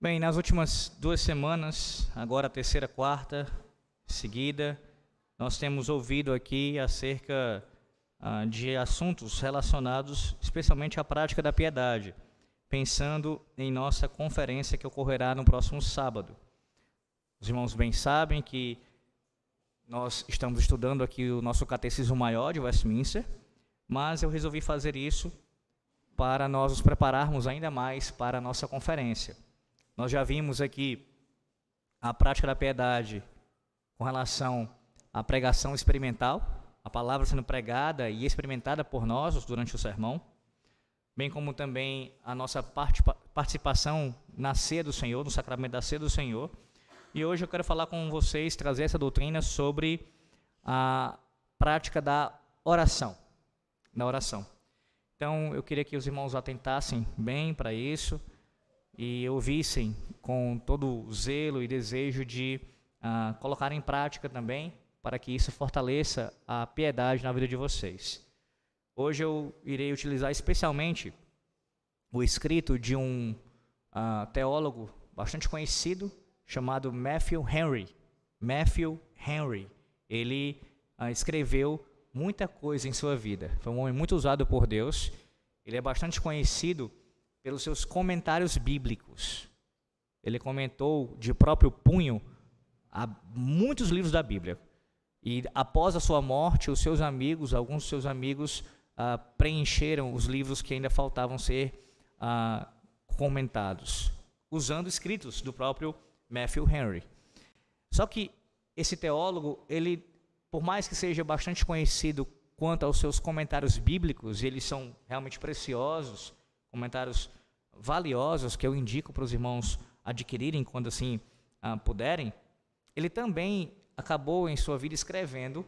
Bem, nas últimas 2 semanas, agora a terceira, quarta, seguida, nós temos ouvido aqui acerca de assuntos relacionados especialmente à prática da piedade, pensando em nossa conferência que ocorrerá no próximo sábado. Os irmãos bem sabem que nós estamos estudando aqui o nosso Catecismo Maior de Westminster, mas eu resolvi fazer isso para nós nos prepararmos ainda mais para a nossa conferência. Nós já vimos aqui a prática da piedade com relação à pregação experimental, a palavra sendo pregada e experimentada por nós durante o sermão, bem como também a nossa participação na ceia do Senhor, no sacramento da ceia do Senhor. E hoje eu quero falar com vocês, trazer essa doutrina sobre a prática da oração. Então, eu queria que os irmãos atentassem bem para isso e ouvissem com todo o zelo e desejo de colocar em prática também, para que isso fortaleça a piedade na vida de vocês. Hoje eu irei utilizar especialmente o escrito de um teólogo bastante conhecido, chamado Matthew Henry. Matthew Henry, ele escreveu muita coisa em sua vida. Foi um homem muito usado por Deus. Ele é bastante conhecido pelos seus comentários bíblicos. Ele comentou de próprio punho muitos livros da Bíblia. E após a sua morte, alguns dos seus amigos preencheram os livros que ainda faltavam ser comentados, usando escritos do próprio Matthew Henry. Só que esse teólogo, ele, por mais que seja bastante conhecido quanto aos seus comentários bíblicos, e eles são realmente preciosos, comentários valiosos que eu indico para os irmãos adquirirem quando assim puderem, ele também acabou em sua vida escrevendo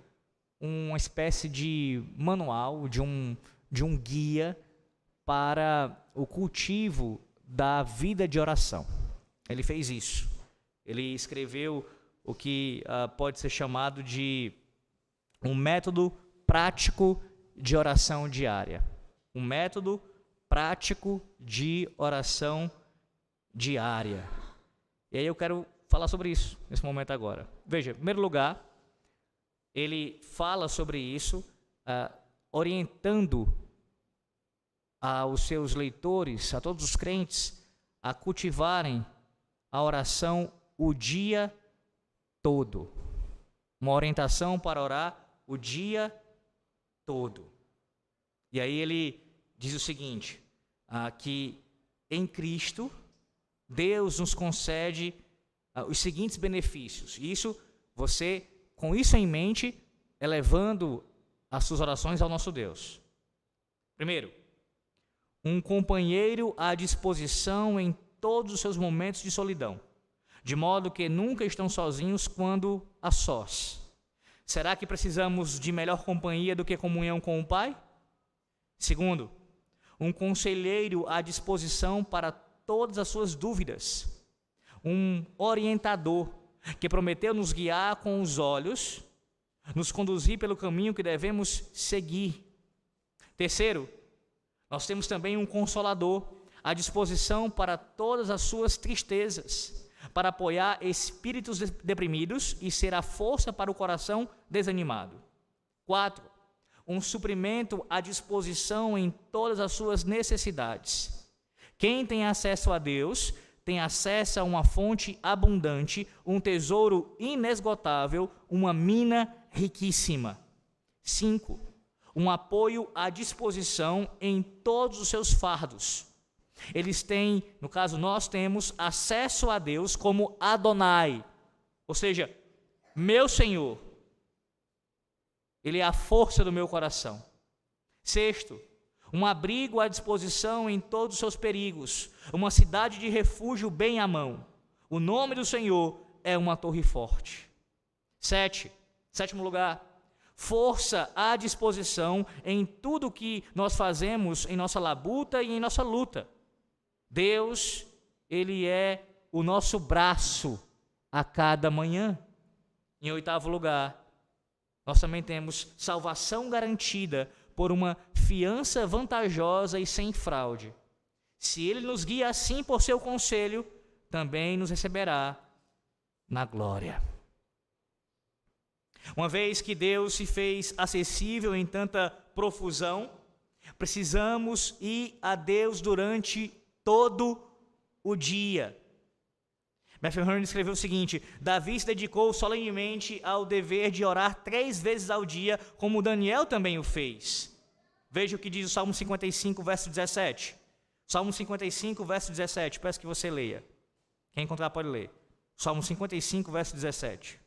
uma espécie de manual, de um guia para o cultivo da vida de oração. Ele fez isso. Ele escreveu o que pode ser chamado de um método prático de oração diária. Um método prático de oração diária. E aí eu quero falar sobre isso nesse momento agora. Veja, em primeiro lugar, ele fala sobre isso, orientando aos seus leitores, a todos os crentes, a cultivarem a oração o dia todo. Uma orientação para orar o dia todo. E aí ele diz o seguinte, que em Cristo, Deus nos concede os seguintes benefícios. Isso, você, com isso em mente, elevando as suas orações ao nosso Deus. Primeiro, um companheiro à disposição em todos os seus momentos de solidão, de modo que nunca estão sozinhos quando a sós. Será que precisamos de melhor companhia do que comunhão com o Pai? Segundo, um conselheiro à disposição para todas as suas dúvidas. Um orientador que prometeu nos guiar com os olhos, nos conduzir pelo caminho que devemos seguir. Terceiro, nós temos também um consolador à disposição para todas as suas tristezas, para apoiar espíritos deprimidos e ser a força para o coração desanimado. 4. Um suprimento à disposição em todas as suas necessidades. Quem tem acesso a Deus tem acesso a uma fonte abundante, um tesouro inesgotável, uma mina riquíssima. 5. Um apoio à disposição em todos os seus fardos. Eles têm, no caso nós temos, acesso a Deus como Adonai, ou seja, meu Senhor. Ele é a força do meu coração. 6. Um abrigo à disposição em todos os seus perigos, uma cidade de refúgio bem à mão. O nome do Senhor é uma torre forte. 7. Sétimo lugar, força à disposição em tudo o que nós fazemos em nossa labuta e em nossa luta. Deus, Ele é o nosso braço a cada manhã. Em 8º lugar, nós também temos salvação garantida por uma fiança vantajosa e sem fraude. Se Ele nos guia assim por seu conselho, também nos receberá na glória. Uma vez que Deus se fez acessível em tanta profusão, precisamos ir a Deus durante todo o dia. Matthew Henry escreveu o seguinte: Davi se dedicou solenemente ao dever de orar 3 vezes ao dia, como Daniel também o fez. Veja o que diz o Salmo 55, verso 17. Salmo 55, verso 17, peço que você leia. Quem encontrar pode ler. Salmo 55, verso 17.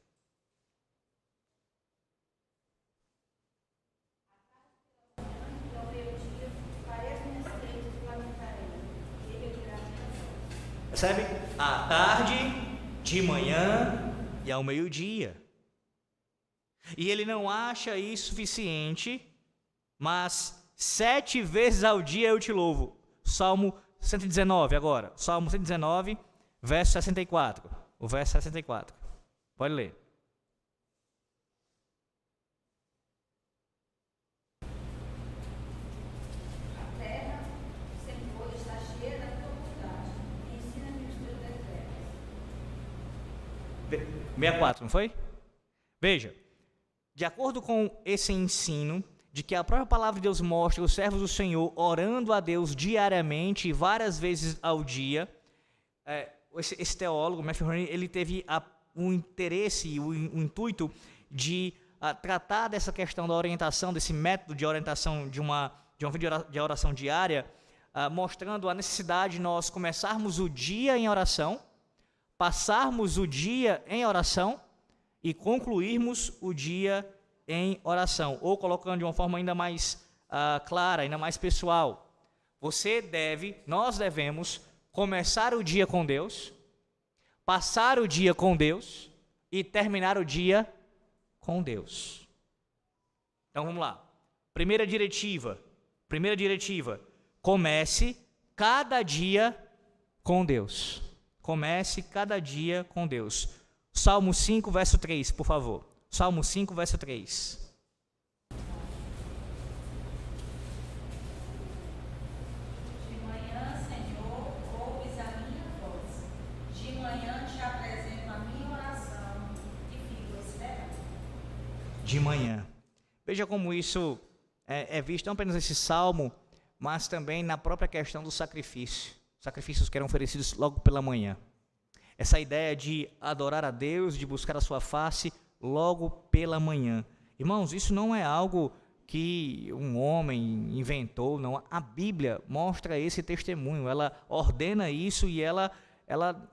Percebe? À tarde, de manhã e ao meio-dia. E ele não acha isso suficiente, mas 7 vezes ao dia eu te louvo. Salmo 119 agora. Salmo 119, verso 64. O verso 64. Pode ler. A terra, Senhor, está cheia da tua bondade. Ensina-me os teus decretos. 64, não foi? Veja, de acordo com esse ensino, de que a própria palavra de Deus mostra os servos do Senhor orando a Deus diariamente e várias vezes ao dia, esse teólogo, Matthew Henry, ele teve o interesse, o intuito de tratar dessa questão da orientação, desse método de orientação de uma vida de oração diária, mostrando a necessidade de nós começarmos o dia em oração, passarmos o dia em oração e concluirmos o dia em oração, ou colocando de uma forma ainda mais clara, ainda mais pessoal. Nós devemos começar o dia com Deus, passar o dia com Deus e terminar o dia com Deus. Então vamos lá. Primeira diretiva, comece cada dia com Deus. Comece cada dia com Deus. Salmo 5, verso 3, por favor. Salmo 5, verso 3. De manhã, Senhor, ouves a minha voz. De manhã te apresento a minha oração e fico esperando. De manhã. Veja como isso é visto não apenas nesse salmo, mas também na própria questão do sacrifício. Sacrifícios que eram oferecidos logo pela manhã. Essa ideia de adorar a Deus, de buscar a sua face logo pela manhã. Irmãos, isso não é algo que um homem inventou, não. A Bíblia mostra esse testemunho, ela ordena isso e ela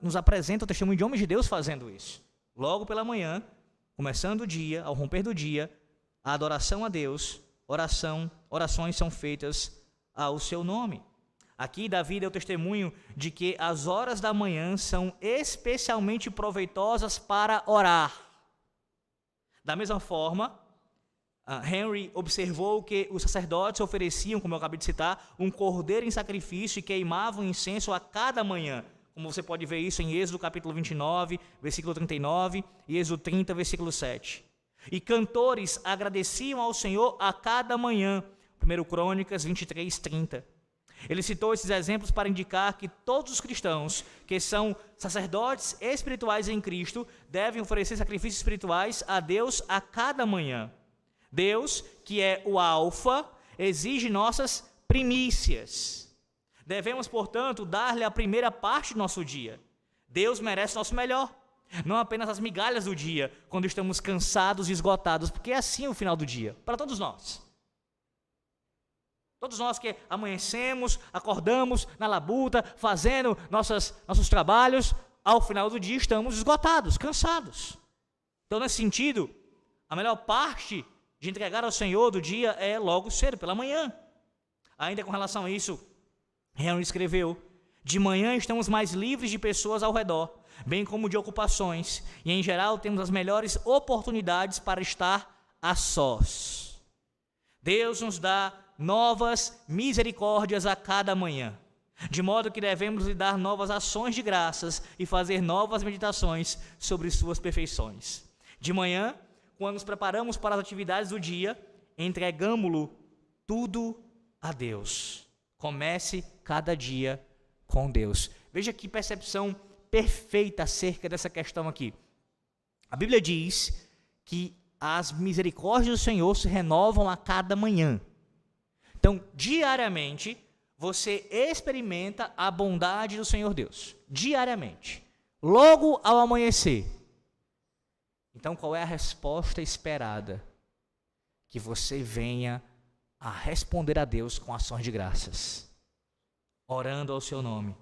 nos apresenta o testemunho de homens de Deus fazendo isso. Logo pela manhã, começando o dia, ao romper do dia, a adoração a Deus, orações são feitas ao seu nome. Aqui Davi deu testemunho de que as horas da manhã são especialmente proveitosas para orar. Da mesma forma, Henry observou que os sacerdotes ofereciam, como eu acabei de citar, um cordeiro em sacrifício e queimavam incenso a cada manhã. Como você pode ver isso em Êxodo capítulo 29, versículo 39 e Êxodo 30, versículo 7. E cantores agradeciam ao Senhor a cada manhã. 1 Crônicas 23, 30. Ele citou esses exemplos para indicar que todos os cristãos que são sacerdotes espirituais em Cristo devem oferecer sacrifícios espirituais a Deus a cada manhã. Deus, que é o Alfa, exige nossas primícias. Devemos, portanto, dar-lhe a primeira parte do nosso dia. Deus merece nosso melhor, não apenas as migalhas do dia, quando estamos cansados e esgotados, porque é assim o final do dia, para todos nós. Todos nós que amanhecemos, acordamos na labuta, fazendo nossos trabalhos, ao final do dia estamos esgotados, cansados. Então, nesse sentido, a melhor parte de entregar ao Senhor do dia é logo cedo, pela manhã. Ainda com relação a isso, Henry escreveu: de manhã estamos mais livres de pessoas ao redor, bem como de ocupações, e em geral temos as melhores oportunidades para estar a sós. Deus nos dá novas misericórdias a cada manhã, de modo que devemos lhe dar novas ações de graças e fazer novas meditações sobre suas perfeições. De manhã, quando nos preparamos para as atividades do dia, entregamo-lo tudo a Deus. Comece cada dia com Deus. Veja que percepção perfeita acerca dessa questão aqui. A Bíblia diz que as misericórdias do Senhor se renovam a cada manhã. Então, diariamente, você experimenta a bondade do Senhor Deus. Diariamente. Logo ao amanhecer. Então, qual é a resposta esperada? Que você venha a responder a Deus com ações de graças. Orando ao seu nome.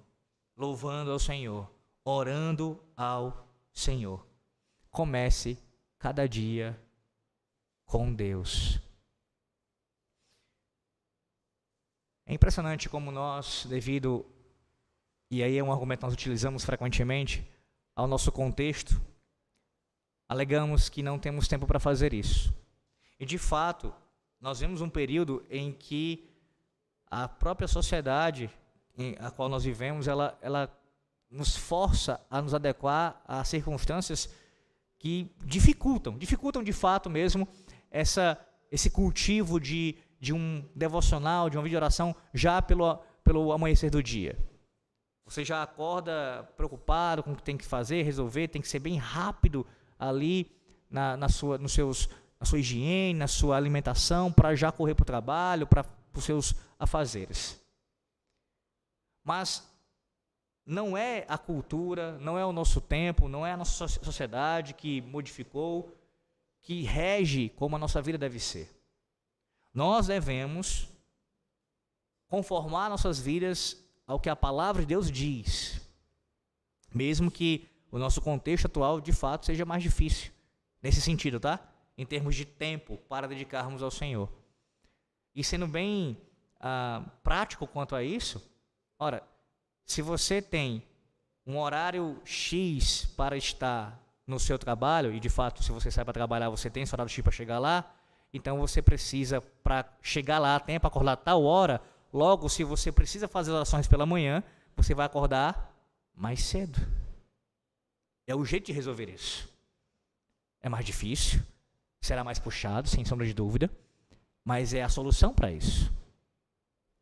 Louvando ao Senhor. Orando ao Senhor. Comece cada dia com Deus. É impressionante como nós, devido, e aí é um argumento que nós utilizamos frequentemente, ao nosso contexto, alegamos que não temos tempo para fazer isso. E de fato, nós vemos um período em que a própria sociedade a qual nós vivemos, ela nos força a nos adequar a circunstâncias que dificultam de fato mesmo esse cultivo de um devocional, de uma vídeo oração já pelo amanhecer do dia. Você já acorda preocupado com o que tem que fazer, resolver, tem que ser bem rápido ali na sua higiene, na sua alimentação, para já correr para o trabalho, para os seus afazeres. Mas não é a cultura, não é o nosso tempo, não é a nossa sociedade que modificou, que rege como a nossa vida deve ser. Nós devemos conformar nossas vidas ao que a palavra de Deus diz, mesmo que o nosso contexto atual de fato seja mais difícil, nesse sentido, tá? Em termos de tempo para dedicarmos ao Senhor. E sendo bem prático quanto a isso, ora, se você tem um horário X para estar no seu trabalho, e de fato, se você sai para trabalhar, você tem esse horário X para chegar lá, então você precisa, para chegar lá, tem para acordar tal hora, logo, se você precisa fazer orações pela manhã, você vai acordar mais cedo. É o jeito de resolver isso. É mais difícil, será mais puxado, sem sombra de dúvida, mas é a solução para isso.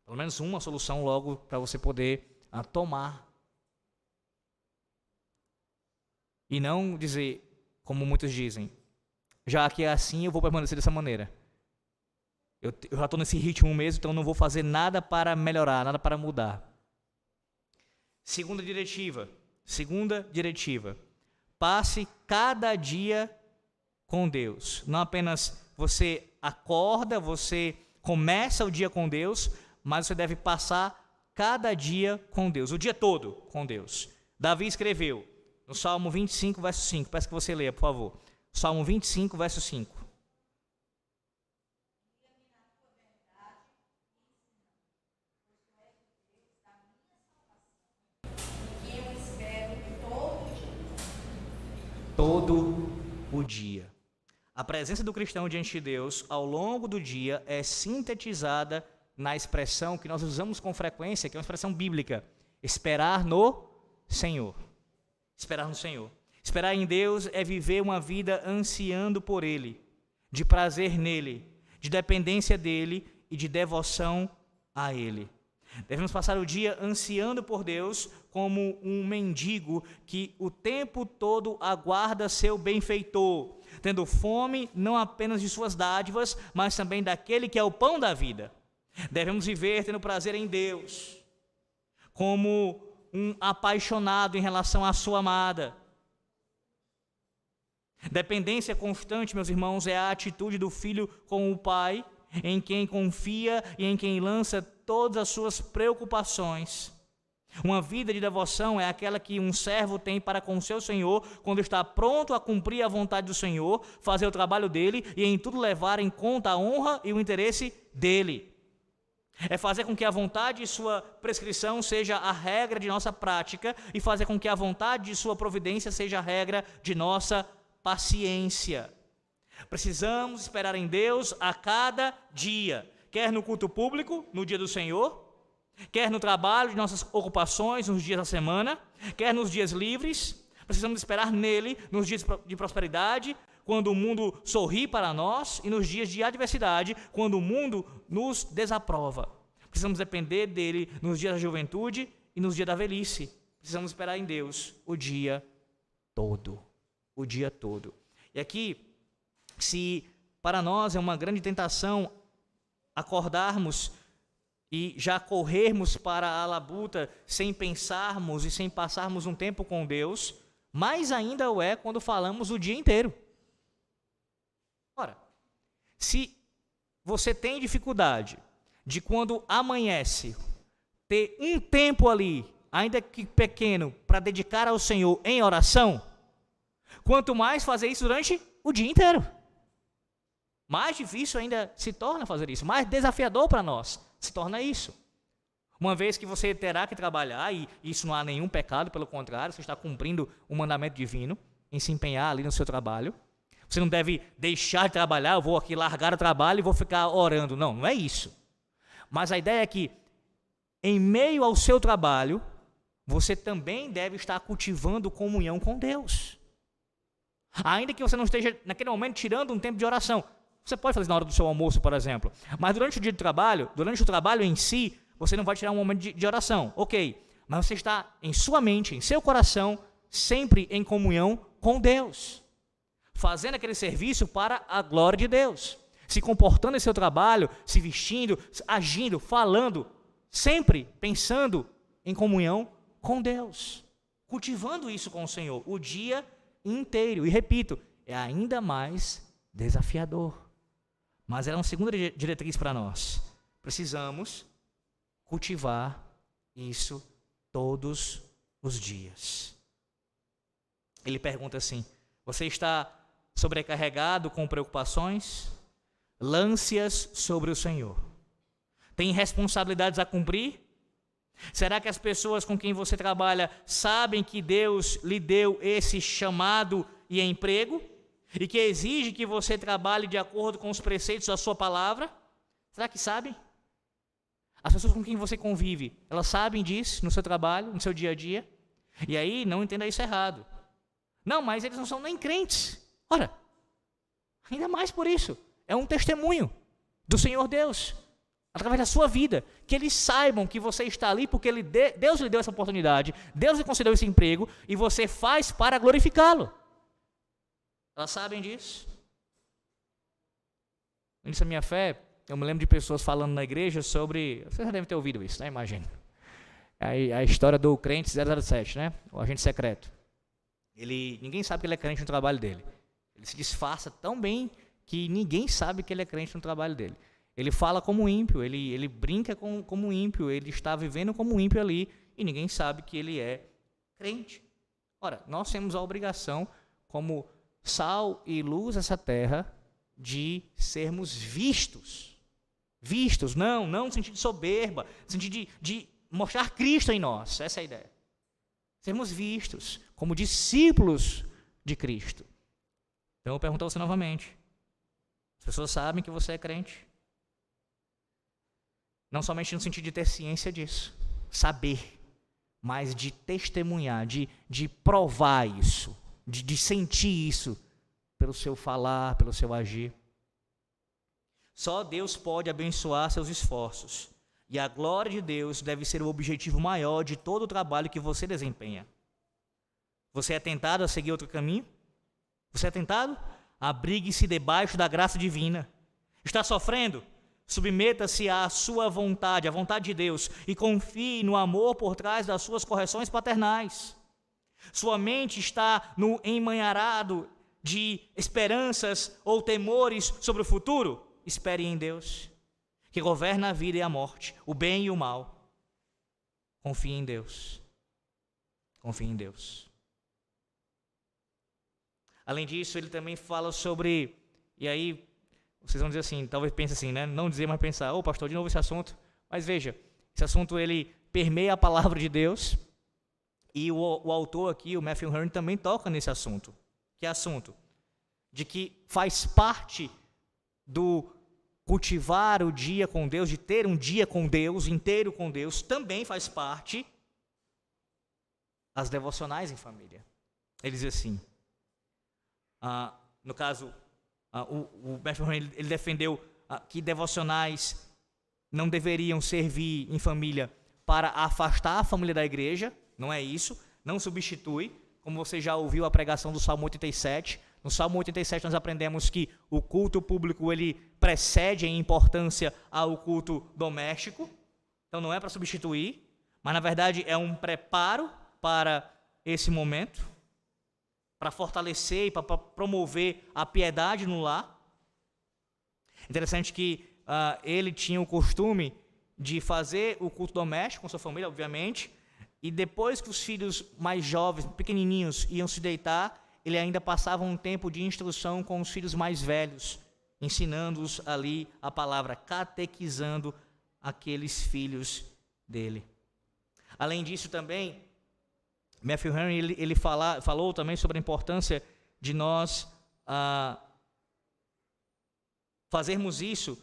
Pelo menos uma solução logo para você poder tomar. E não dizer, como muitos dizem, já que é assim, eu vou permanecer dessa maneira. Eu já estou nesse ritmo mesmo, então não vou fazer nada para melhorar, nada para mudar. Segunda diretiva. Passe cada dia com Deus. Não apenas você acorda, você começa o dia com Deus, mas você deve passar cada dia com Deus, o dia todo com Deus. Davi escreveu no Salmo 25, verso 5. Peço que você leia, por favor. Salmo 25, verso 5. Todo o dia. A presença do cristão diante de Deus ao longo do dia é sintetizada na expressão que nós usamos com frequência, que é uma expressão bíblica: esperar no Senhor. Esperar no Senhor. Esperar em Deus é viver uma vida ansiando por Ele, de prazer nele, de dependência dEle e de devoção a Ele. Devemos passar o dia ansiando por Deus como um mendigo que o tempo todo aguarda seu benfeitor, tendo fome não apenas de suas dádivas, mas também daquele que é o pão da vida. Devemos viver tendo prazer em Deus, como um apaixonado em relação à sua amada. Dependência constante, meus irmãos, é a atitude do filho com o pai, em quem confia e em quem lança todas as suas preocupações. Uma vida de devoção é aquela que um servo tem para com o seu Senhor, quando está pronto a cumprir a vontade do Senhor, fazer o trabalho dele e em tudo levar em conta a honra e o interesse dele. É fazer com que a vontade de sua prescrição seja a regra de nossa prática e fazer com que a vontade de sua providência seja a regra de nossa paciência. Precisamos esperar em Deus a cada dia, quer no culto público, no dia do Senhor, quer no trabalho de nossas ocupações, nos dias da semana, quer nos dias livres. Precisamos esperar nele nos dias de prosperidade, quando o mundo sorri para nós, e nos dias de adversidade, quando o mundo nos desaprova. Precisamos depender dele nos dias da juventude e nos dias da velhice, precisamos esperar em Deus o dia todo. O dia todo. E aqui, se para nós é uma grande tentação acordarmos e já corrermos para a labuta sem pensarmos e sem passarmos um tempo com Deus, mais ainda o é quando falamos o dia inteiro. Ora, se você tem dificuldade de quando amanhece, ter um tempo ali, ainda que pequeno, para dedicar ao Senhor em oração, quanto mais fazer isso durante o dia inteiro. Mais difícil ainda se torna fazer isso, mais desafiador para nós se torna isso. Uma vez que você terá que trabalhar, e isso não há nenhum pecado, pelo contrário, você está cumprindo o mandamento divino em se empenhar ali no seu trabalho. Você não deve deixar de trabalhar, eu vou aqui largar o trabalho e vou ficar orando. Não, não é isso. Mas a ideia é que, em meio ao seu trabalho, você também deve estar cultivando comunhão com Deus. Ainda que você não esteja, naquele momento, tirando um tempo de oração. Você pode fazer na hora do seu almoço, por exemplo. Mas durante o dia de trabalho, durante o trabalho em si, você não vai tirar um momento de oração. Ok, mas você está em sua mente, em seu coração, sempre em comunhão com Deus. Fazendo aquele serviço para a glória de Deus. Se comportando em seu trabalho, se vestindo, agindo, falando, sempre pensando em comunhão com Deus. Cultivando isso com o Senhor o dia inteiro. E repito, é ainda mais desafiador. Mas ela é uma segunda diretriz para nós. Precisamos cultivar isso todos os dias. Ele pergunta assim: você está sobrecarregado com preocupações? Lance-as sobre o Senhor. Tem responsabilidades a cumprir? Será que as pessoas com quem você trabalha sabem que Deus lhe deu esse chamado e emprego? E que exige que você trabalhe de acordo com os preceitos da sua palavra? Será que sabem? As pessoas com quem você convive, elas sabem disso no seu trabalho, no seu dia a dia? E aí, não entenda isso errado. Não, mas eles não são nem crentes. Ora, ainda mais por isso. É um testemunho do Senhor Deus, através da sua vida, que eles saibam que você está ali porque Deus lhe deu essa oportunidade, Deus lhe concedeu esse emprego e você faz para glorificá-lo. Elas sabem disso. No início da minha fé, eu me lembro de pessoas falando na igreja sobre... Vocês já devem ter ouvido isso, né? Imagina. A história do crente 007, né? O agente secreto. Ninguém sabe que ele é crente no trabalho dele. Ele se disfarça tão bem que ninguém sabe que ele é crente no trabalho dele. Ele fala como ímpio, ele brinca como ímpio, ele está vivendo como ímpio ali e ninguém sabe que ele é crente. Ora, nós temos a obrigação, como sal e luz dessa terra, de sermos vistos. Vistos, não no sentido de soberba, no sentido de mostrar Cristo em nós. Essa é a ideia. Sermos vistos como discípulos de Cristo. Então eu pergunto a você novamente. As pessoas sabem que você é crente? Não somente no sentido de ter ciência disso, saber, mas de testemunhar, de provar isso, de sentir isso pelo seu falar, pelo seu agir. Só Deus pode abençoar seus esforços. E a glória de Deus deve ser o objetivo maior de todo o trabalho que você desempenha. Você é tentado a seguir outro caminho? Você é tentado? Abrigue-se debaixo da graça divina. Está sofrendo? Submeta-se à sua vontade, à vontade de Deus, e confie no amor por trás das suas correções paternais. Sua mente está no emaranhado de esperanças ou temores sobre o futuro? Espere em Deus, que governa a vida e a morte, o bem e o mal. Confie em Deus. Confie em Deus. Além disso, ele também fala sobre, e aí vocês vão dizer assim, talvez pense assim, né? Não dizer, mas pensar, pastor, de novo esse assunto. Mas veja, esse assunto ele permeia a palavra de Deus, e o autor aqui, o Matthew Henry, também toca nesse assunto. Que é assunto de que faz parte do cultivar o dia com Deus, de ter um dia com Deus, inteiro com Deus, também faz parte as devocionais em família. Ele diz assim, no caso, o Matthew Henry, ele defendeu que devocionais não deveriam servir em família para afastar a família da igreja, não é isso, não substitui, como você já ouviu a pregação do Salmo 87. No Salmo 87 nós aprendemos que o culto público ele precede em importância ao culto doméstico, então não é para substituir, mas na verdade é um preparo para esse momento, para fortalecer e para promover a piedade no lar. Interessante que ele tinha o costume de fazer o culto doméstico com sua família, obviamente, e depois que os filhos mais jovens, pequenininhos, iam se deitar, ele ainda passava um tempo de instrução com os filhos mais velhos, ensinando-os ali a palavra, catequizando aqueles filhos dele. Além disso também, Matthew Henry ele falou também sobre a importância de nós fazermos isso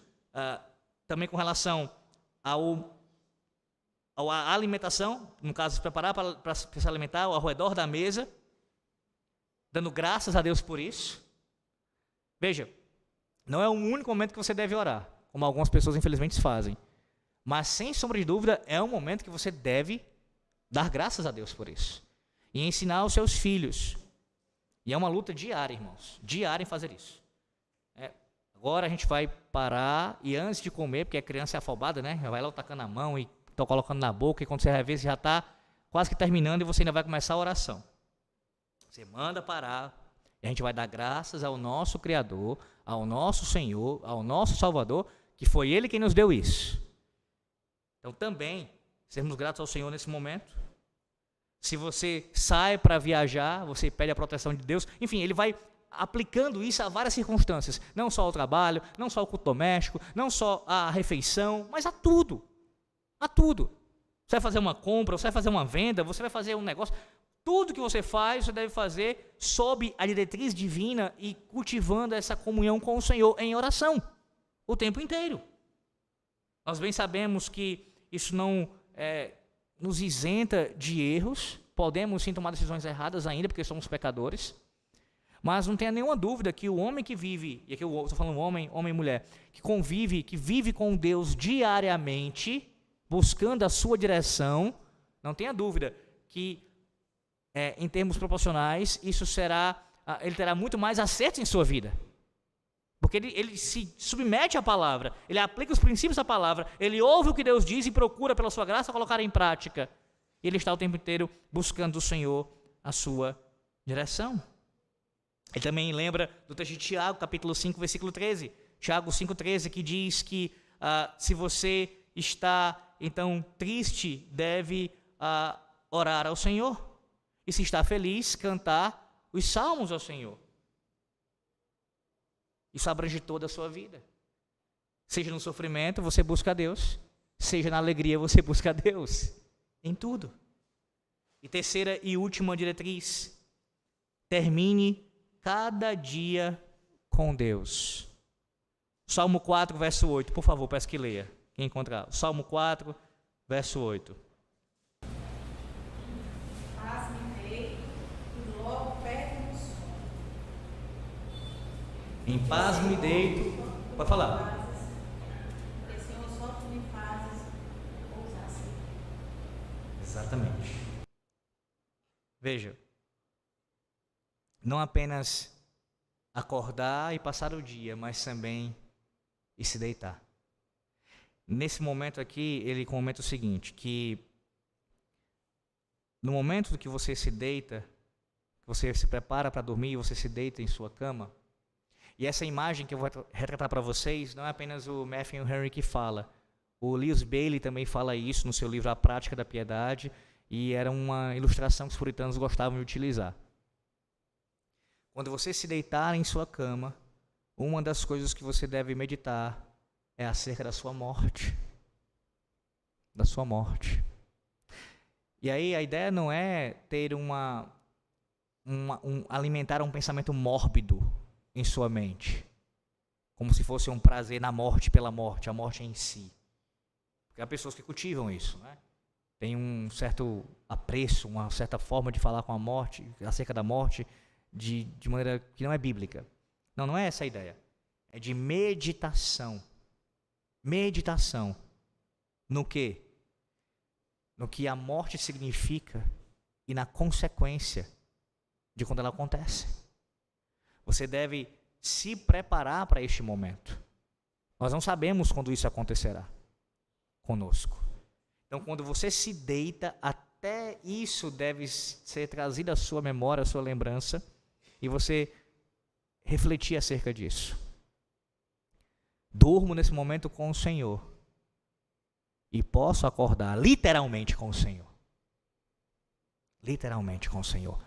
também com relação à alimentação, no caso, se preparar para se alimentar ao redor da mesa, dando graças a Deus por isso. Veja, não é o único momento que você deve orar, como algumas pessoas infelizmente fazem, mas sem sombra de dúvida é um momento que você deve dar graças a Deus por isso e ensinar aos seus filhos. E é uma luta diária, irmãos, diária em fazer isso. Agora a gente vai parar e antes de comer, porque a criança é afobada, né? Vai lá tacando a mão e está colocando na boca, e quando você vai ver, você já está quase que terminando e você ainda vai começar a oração. Você manda parar e a gente vai dar graças ao nosso Criador, ao nosso Senhor, ao nosso Salvador, que foi Ele quem nos deu isso. Então também, sermos gratos ao Senhor nesse momento. Se você sai para viajar, você pede a proteção de Deus. Enfim, Ele vai aplicando isso a várias circunstâncias. Não só ao trabalho, não só ao culto doméstico, não só à refeição, mas a tudo. A tudo. Você vai fazer uma compra, você vai fazer uma venda, você vai fazer um negócio. Tudo que você faz, você deve fazer sob a diretriz divina e cultivando essa comunhão com o Senhor em oração, o tempo inteiro. Nós bem sabemos que isso não nos isenta de erros, podemos sim tomar decisões erradas ainda, porque somos pecadores, mas não tenha nenhuma dúvida que o homem que vive, e aqui eu estou falando homem e mulher, que vive com Deus diariamente, buscando a sua direção, não tenha dúvida que em termos proporcionais, ele terá muito mais acertos em sua vida. Porque ele se submete à palavra, ele aplica os princípios da palavra, ele ouve o que Deus diz e procura, pela sua graça, colocar em prática. Ele está o tempo inteiro buscando do Senhor a sua direção. Ele também lembra do texto de Tiago, capítulo 5, versículo 13. Tiago 5,13, que diz que se você está, então, triste, deve orar ao Senhor. E se está feliz, cantar os salmos ao Senhor. Isso abrange toda a sua vida. Seja no sofrimento, você busca a Deus. Seja na alegria, você busca a Deus. Em tudo. E terceira e última diretriz. Termine cada dia com Deus. Salmo 4, verso 8. Por favor, peço que leia. Quem encontrar. Salmo 4, verso 8. Em paz me deito. Pode falar. Porque, Senhor, só tu me fazes ousar assim. Exatamente. Veja, não apenas acordar e passar o dia, mas também ir se deitar. Nesse momento aqui, ele comenta o seguinte, que no momento que você se deita, que você se prepara para dormir, você se deita em sua cama. E essa imagem que eu vou retratar para vocês, não é apenas o Matthew Henry que fala. O Lewis Bailey também fala isso no seu livro A Prática da Piedade, e era uma ilustração que os puritanos gostavam de utilizar. Quando você se deitar em sua cama, uma das coisas que você deve meditar é acerca da sua morte. Da sua morte. E aí a ideia não é ter alimentar um pensamento mórbido em sua mente, como se fosse um prazer na morte pela morte, a morte em si. Porque há pessoas que cultivam isso, né? Tem um certo apreço, uma certa forma de falar com a morte, acerca da morte, de maneira que não é bíblica. Não é essa a ideia. É de meditação. Meditação. No quê? No que a morte significa e na consequência de quando ela acontece. Você deve se preparar para este momento. Nós não sabemos quando isso acontecerá conosco. Então, quando você se deita, até isso deve ser trazido à sua memória, à sua lembrança, e você refletir acerca disso. Durmo nesse momento com o Senhor e posso acordar literalmente com o Senhor. Literalmente com o Senhor.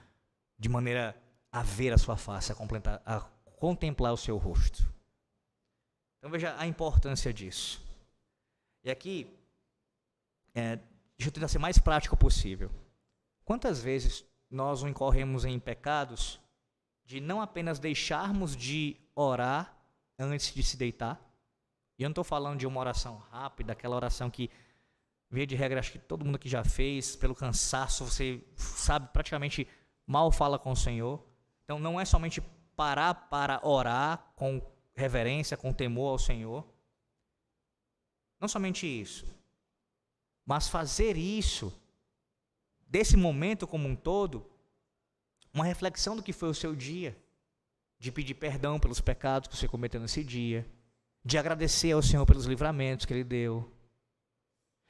De maneira a ver a sua face, a contemplar o seu rosto. Então veja a importância disso. E aqui, deixa eu tentar ser mais prático possível. Quantas vezes nós incorremos em pecados de não apenas deixarmos de orar antes de se deitar? E eu não estou falando de uma oração rápida, aquela oração que, via de regra, acho que todo mundo aqui já fez, pelo cansaço, você sabe, praticamente mal fala com o Senhor. Então não é somente parar para orar com reverência, com temor ao Senhor. Não somente isso, mas fazer isso, desse momento como um todo, uma reflexão do que foi o seu dia, de pedir perdão pelos pecados que você cometeu nesse dia, de agradecer ao Senhor pelos livramentos que Ele deu,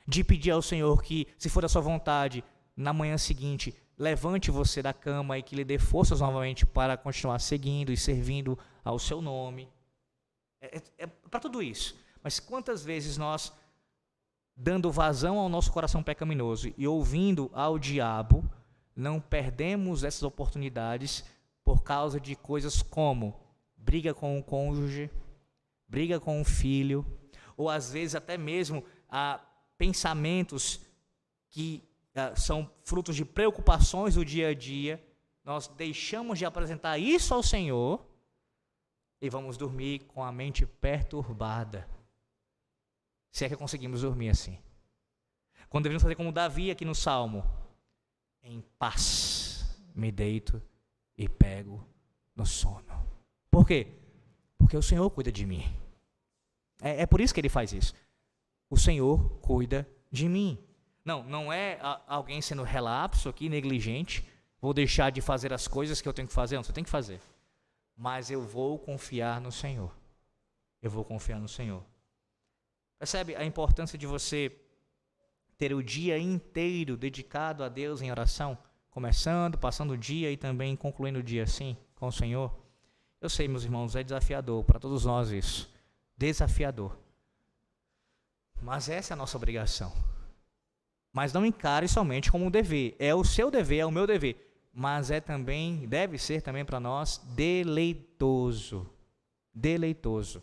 de pedir ao Senhor que, se for da sua vontade, na manhã seguinte, levante você da cama e que Ele dê forças novamente para continuar seguindo e servindo ao seu nome. É para tudo isso. Mas quantas vezes nós, dando vazão ao nosso coração pecaminoso e ouvindo ao diabo, não perdemos essas oportunidades por causa de coisas como briga com o cônjuge, briga com o filho, ou às vezes até mesmo pensamentos que são frutos de preocupações do dia a dia. Nós deixamos de apresentar isso ao Senhor e vamos dormir com a mente perturbada. Se é que conseguimos dormir assim. Quando devemos fazer como Davi aqui no Salmo: em paz me deito e pego no sono. Por quê? Porque o Senhor cuida de mim. É por isso que ele faz isso. O Senhor cuida de mim. Não é alguém sendo relapso aqui, negligente. Vou deixar de fazer as coisas que eu tenho que fazer. Não, você tem que fazer. Mas eu vou confiar no Senhor. Eu vou confiar no Senhor. Percebe a importância de você ter o dia inteiro dedicado a Deus em oração? Começando, passando o dia e também concluindo o dia assim, com o Senhor. Eu sei, meus irmãos, é desafiador para todos nós isso. Desafiador. Mas essa é a nossa obrigação. Mas não encare somente como um dever. É o seu dever, é o meu dever. Mas deve ser também para nós deleitoso. Deleitoso.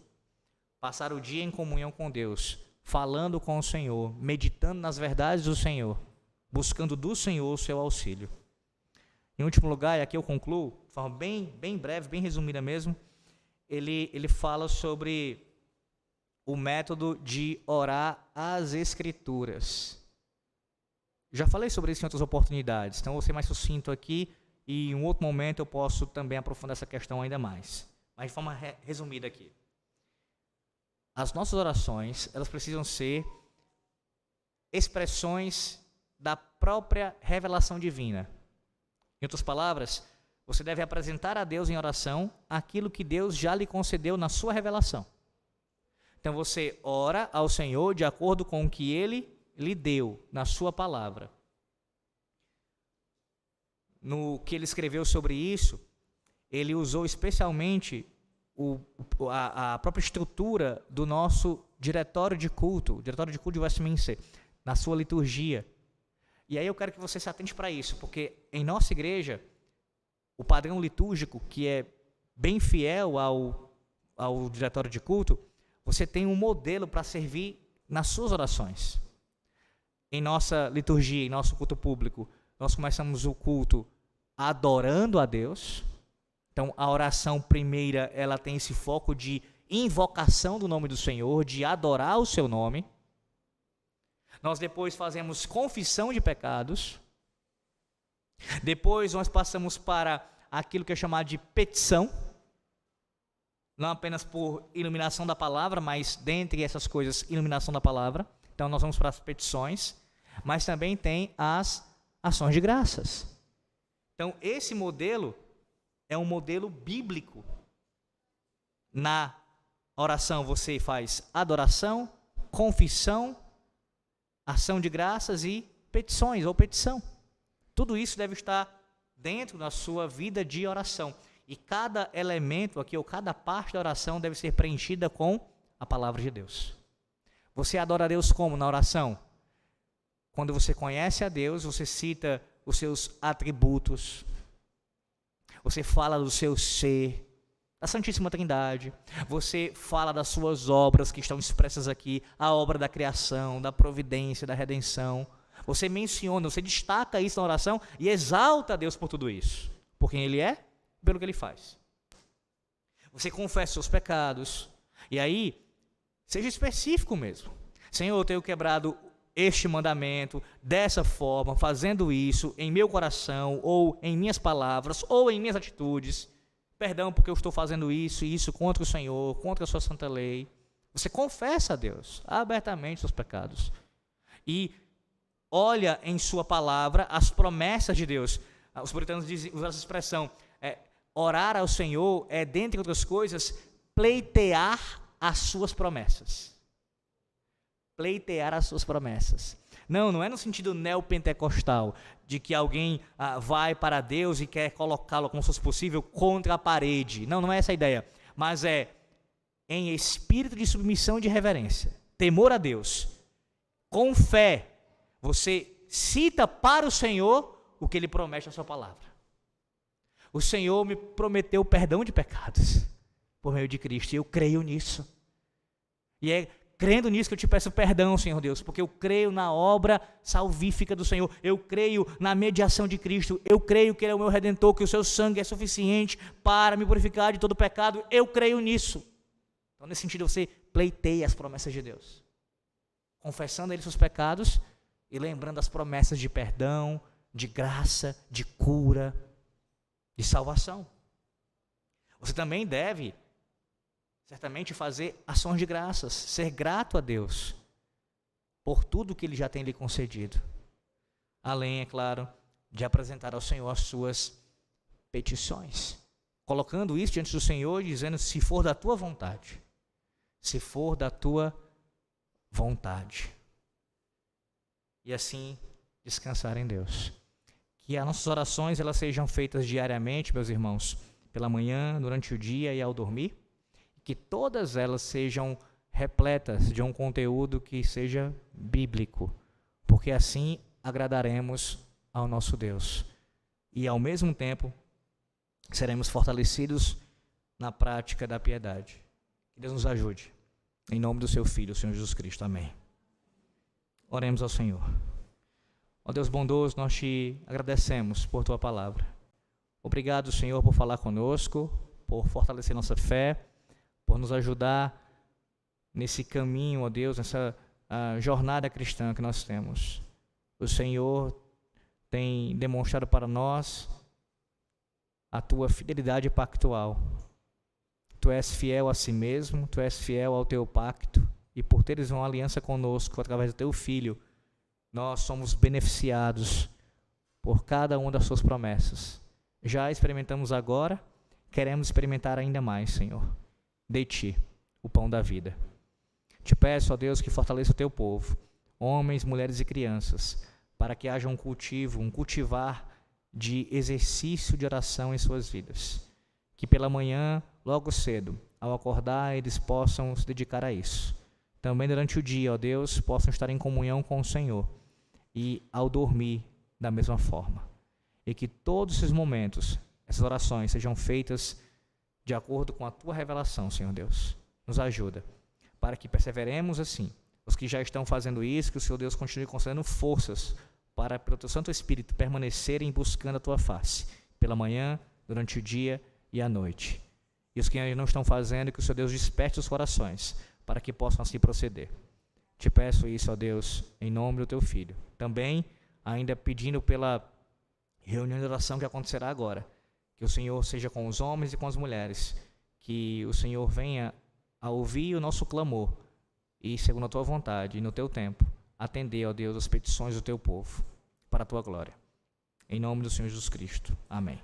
Passar o dia em comunhão com Deus, falando com o Senhor, meditando nas verdades do Senhor, buscando do Senhor o seu auxílio. Em último lugar, e aqui eu concluo, de forma bem breve, bem resumida mesmo, ele fala sobre o método de orar as Escrituras. Já falei sobre isso em outras oportunidades, então vou ser mais sucinto aqui e em um outro momento eu posso também aprofundar essa questão ainda mais. Mas de forma resumida aqui. As nossas orações, elas precisam ser expressões da própria revelação divina. Em outras palavras, você deve apresentar a Deus em oração aquilo que Deus já lhe concedeu na sua revelação. Então você ora ao Senhor de acordo com o que Ele lhe deu na sua palavra. No que ele escreveu sobre isso, ele usou especialmente a própria estrutura do nosso diretório de culto de Westminster, na sua liturgia. E aí eu quero que você se atente para isso, porque em nossa igreja, o padrão litúrgico, que é bem fiel ao diretório de culto, você tem um modelo para servir nas suas orações. Em nossa liturgia, em nosso culto público, nós começamos o culto adorando a Deus. Então, a oração primeira, ela tem esse foco de invocação do nome do Senhor, de adorar o seu nome. Nós depois fazemos confissão de pecados. Depois nós passamos para aquilo que é chamado de petição. Não apenas por iluminação da palavra, mas dentre essas coisas, iluminação da palavra. Então nós vamos para as petições. Mas também tem as ações de graças. Então, esse modelo é um modelo bíblico. Na oração você faz adoração, confissão, ação de graças e petições ou petição. Tudo isso deve estar dentro da sua vida de oração. E cada elemento aqui, ou cada parte da oração deve ser preenchida com a palavra de Deus. Você adora a Deus como na oração? Quando você conhece a Deus, você cita os seus atributos, você fala do seu ser, da Santíssima Trindade, você fala das suas obras que estão expressas aqui, a obra da criação, da providência, da redenção. Você menciona, você destaca isso na oração e exalta a Deus por tudo isso, por quem Ele é, pelo que Ele faz. Você confessa seus pecados, e aí, seja específico mesmo. Senhor, eu tenho quebrado este mandamento dessa forma, fazendo isso em meu coração, ou em minhas palavras, ou em minhas atitudes. Perdão porque eu estou fazendo isso e isso contra o Senhor, contra a sua santa lei. Você confessa a Deus abertamente seus pecados. E olha em sua palavra as promessas de Deus. Os puritanos usam essa expressão, orar ao Senhor é, dentre outras coisas, pleitear as suas promessas. Pleitear as suas promessas. Não é no sentido neopentecostal, de que alguém vai para Deus e quer colocá-lo, como se fosse possível, contra a parede. Não é essa a ideia. Mas é em espírito de submissão e de reverência. Temor a Deus. Com fé, você cita para o Senhor o que Ele promete na sua palavra. O Senhor me prometeu perdão de pecados por meio de Cristo, e eu creio nisso. E é crendo nisso que eu te peço perdão, Senhor Deus, porque eu creio na obra salvífica do Senhor, eu creio na mediação de Cristo, eu creio que Ele é o meu Redentor, que o seu sangue é suficiente para me purificar de todo pecado, eu creio nisso. Então, nesse sentido, você pleiteia as promessas de Deus, confessando a Ele seus pecados e lembrando as promessas de perdão, de graça, de cura, de salvação. Você também deve certamente fazer ações de graças, ser grato a Deus por tudo que Ele já tem lhe concedido. Além, é claro, de apresentar ao Senhor as suas petições, colocando isso diante do Senhor e dizendo, se for da tua vontade, se for da tua vontade. E assim descansar em Deus. Que as nossas orações elas sejam feitas diariamente, meus irmãos, pela manhã, durante o dia e ao dormir. Que todas elas sejam repletas de um conteúdo que seja bíblico, porque assim agradaremos ao nosso Deus. E ao mesmo tempo, seremos fortalecidos na prática da piedade. Que Deus nos ajude. Em nome do seu Filho, o Senhor Jesus Cristo. Amém. Oremos ao Senhor. Ó Deus bondoso, nós te agradecemos por tua palavra. Obrigado, Senhor, por falar conosco, por fortalecer nossa fé, por nos ajudar nesse caminho, ó Deus, nessa jornada cristã que nós temos. O Senhor tem demonstrado para nós a tua fidelidade pactual. Tu és fiel a si mesmo, tu és fiel ao teu pacto, e por teres uma aliança conosco, através do teu Filho, nós somos beneficiados por cada uma das suas promessas. Já experimentamos agora, queremos experimentar ainda mais, Senhor. De ti, o pão da vida. Te peço, ó Deus, que fortaleça o teu povo, homens, mulheres e crianças, para que haja um cultivar de exercício de oração em suas vidas. Que pela manhã, logo cedo, ao acordar, eles possam se dedicar a isso. Também durante o dia, ó Deus, possam estar em comunhão com o Senhor. E ao dormir, da mesma forma. E que todos esses momentos, essas orações, sejam feitas de acordo com a tua revelação, Senhor Deus. Nos ajuda, para que perseveremos assim. Os que já estão fazendo isso, que o Senhor Deus continue concedendo forças para, pelo teu Santo Espírito, permanecerem buscando a tua face, pela manhã, durante o dia e a noite. E os que ainda não estão fazendo, que o Senhor Deus desperte os corações, para que possam assim proceder. Te peço isso, ó Deus, em nome do teu Filho. Também, ainda pedindo pela reunião de oração que acontecerá agora, que o Senhor seja com os homens e com as mulheres, que o Senhor venha a ouvir o nosso clamor e, segundo a tua vontade e no teu tempo, atender, ó Deus, as petições do teu povo, para a tua glória. Em nome do Senhor Jesus Cristo. Amém.